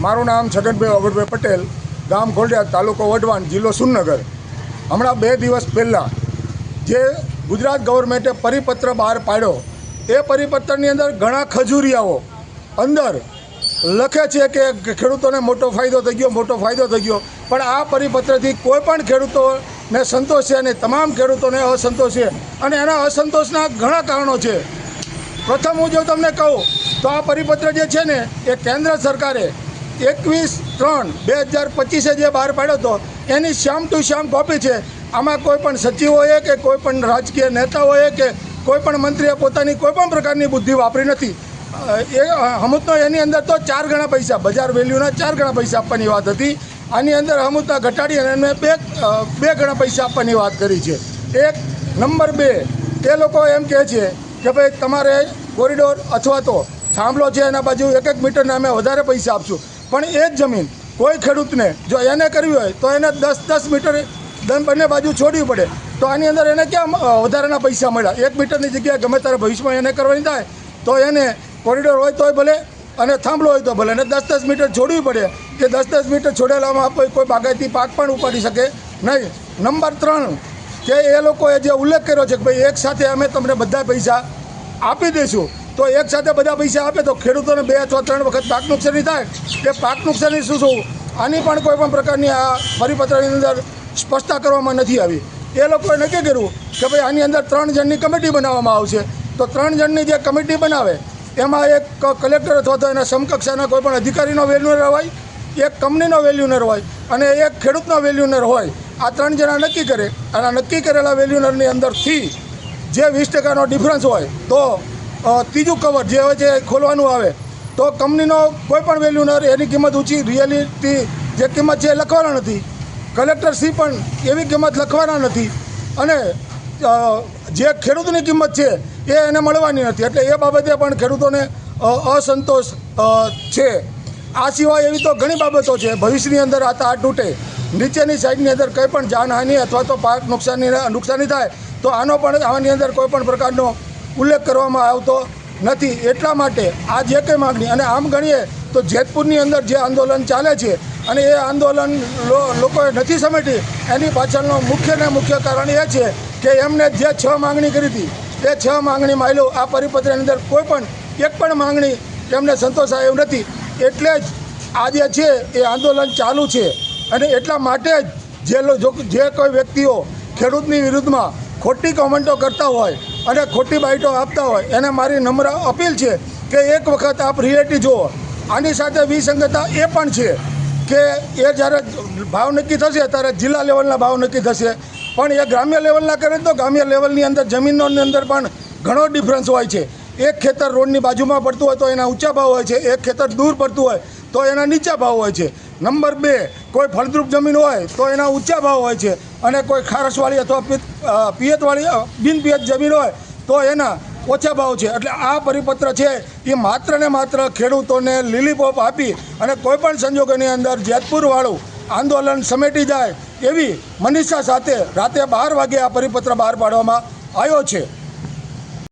મારું નામ છગનભાઈ અવરભાઈ પટેલ, ગામ ખોડિયાર, તાલુકો વઢવાણ, જિલ્લો સુરનગર. હમણાં 2 દિવસ પહેલાં જે ગુજરાત ગવર્મેન્ટે પરિપત્ર બહાર પાડ્યો, એ પરિપત્રની અંદર ઘણા ખજૂરિયાઓ અંદર લખે છે કે ખેડૂતોને મોટો ફાયદો થઈ ગયો, પણ આ પરિપત્રથી કોઈ પણ ખેડૂતોને સંતોષ છે અને તમામ ખેડૂતોને અસંતોષ છે. અને એના અસંતોષના ઘણા કારણો છે. પ્રથમ હું જો તમને કહું તો આ પરિપત્ર જે છે ને, એ કેન્દ્ર સરકારે 21/3/2025 જે બહાર પાડ્યો હતો, એની શ્યામ ટુ શ્યામ કોપી છે. આમાં કોઈ પણ સચિવ હોય કે કોઈ પણ રાજકીય નેતા હોય કે કોઈ પણ મંત્રીએ પોતાની કોઈ પણ પ્રકારની બુદ્ધિ વાપરી નથી. એ હમૂતનો એની અંદર તો 4 ગણા પૈસા, બજાર વેલ્યુના 4 ગણા પૈસા આપવાની વાત હતી. આની અંદર હમૂતના ઘટાડી અને એમને 2 ગણા પૈસા આપવાની વાત કરી છે. એક નંબર 2, તે લોકો એમ કહે છે કે ભાઈ તમારે કોરિડોર અથવા તો થાંભલો છે એના બાજુ 1 મીટરના અમે વધારે પૈસા આપશું. પણ એ જ જમીન કોઈ ખેડૂતને જો એને કરવી હોય તો એને 10 મીટર બંને બાજુ છોડવી પડે. તો આની અંદર એને ક્યાં વધારાના પૈસા મળ્યા? 1 મીટરની જગ્યાએ ગમે ત્યારે ભવિષ્યમાં એને કરવાની થાય તો એને કોરિડોર હોય તોય ભલે અને થાંભલો હોય તો ભલે, અને 10 મીટર છોડવી પડે. કે 10 મીટર છોડેલામાં કોઈ બાગાયતી પાક પણ ઉપાડી શકે નહીં. નંબર 3, કે એ લોકોએ જે ઉલ્લેખ કર્યો છે કે ભાઈ એક સાથે અમે તમને બધા પૈસા આપી દઈશું. તો એક સાથે બધા પૈસા આપે તો ખેડૂતોને 2 અથવા 3 વખત પાક નુકસાની થાય. એ પાક નુકસાની શું આની પણ કોઈ પણ પ્રકારની આ પરિપત્રની અંદર સ્પષ્ટતા કરવામાં નથી આવી. એ લોકોએ નક્કી કર્યું કે ભાઈ આની અંદર 3 જણની કમિટી બનાવવામાં આવશે. તો 3 જણની જે કમિટી બનાવે એમાં એક કલેક્ટર અથવા તો એના સમકક્ષાના કોઈ પણ અધિકારીનો વેલ્યુનર હોય, એક કંપનીનો વેલ્યુનર હોય અને એક ખેડૂતનો વેલ્યુનર હોય. આ 3 જણા નક્કી કરે અને નક્કી કરેલા વેલ્યુનરની અંદરથી જે 20% ડિફરન્સ હોય તો ત્રીજું કવર જે હોય છે ખોલવાનું આવે. તો કંપનીનો કોઈ પણ વેલ્યુનર એની કિંમત ઊંચી રિયાલિટી જે કિંમત છે એ લખવાના નથી. કલેક્ટરશ્રી પણ એવી કિંમત લખવાના નથી અને જે ખેડૂતની કિંમત છે એ એને મળવાની નથી. એટલે એ બાબતે પણ ખેડૂતોને અસંતોષ છે. આ સિવાય એવી તો ઘણી બાબતો છે. ભવિષ્યની અંદર આ તાર તૂટે, નીચેની સાઈડની અંદર કંઈ પણ જાનહાનિ અથવા તો પાક નુકસાની થાય તો આનો પણ આની અંદર કોઈ પણ પ્રકારનો ઉલ્લેખ કરવામાં આવતો નથી. એટલા માટે આ જે કંઈ માગણી, અને આમ ગણીએ તો જેતપુરની અંદર જે આંદોલન ચાલે છે અને એ આંદોલન લોકોએ નથી સમેટી, એની પાછળનો મુખ્ય કારણ એ છે કે એમને જે 6 માંગણી કરી હતી એ 6 માંગણી માયલો આ પરિપત્રની અંદર કોઈ પણ એક પણ માંગણી એમને સંતોષાય એવું નથી. એટલે જ આ જે છે એ આંદોલન ચાલુ છે. અને એટલા માટે જ જે કોઈ વ્યક્તિઓ ખેડૂતની વિરુદ્ધમાં ખોટી કોમેન્ટો કરતા હોય અને ખોટી બાઇટો આપતા હોય એને મારી નમ્ર અપીલ છે કે એક વખત આપ રિયાલિટી જુઓ. આની સાથે વિસંગતતા એ પણ છે કે એ જ્યારે ભાવ નક્કી થશે ત્યારે જિલ્લા લેવલના ભાવ નક્કી થશે, પણ એ ગ્રામ્ય લેવલના કરે તો ગ્રામ્ય લેવલની અંદર જમીનોની અંદર પણ ઘણો ડિફરન્સ હોય છે. એક ખેતર રોડની બાજુમાં પડતું હોય તો એના ઊંચા ભાવ હોય છે, એક ખેતર દૂર પડતું હોય તો એના નીચા ભાવ હોય છે. નંબર 2, કોઈ ફળદ્રુપ જમીન હોય તો એના ઊંચા ભાવ હોય છે અને કોઈ ખારસવાળી અથવા પિયતવાળી બિનપિયત જમીન હોય તો એના ઓછા ભાવ છે. એટલે આ પરિપત્ર છે એ માત્ર ને માત્ર ખેડૂતોને લીલીપોપ આપી અને કોઈપણ સંજોગોની અંદર જેતપુરવાળું આંદોલન સમેટી જાય એવી મનીષા સાથે રાતે 12 વાગે આ પરિપત્ર બહાર પાડવામાં આવ્યો છે.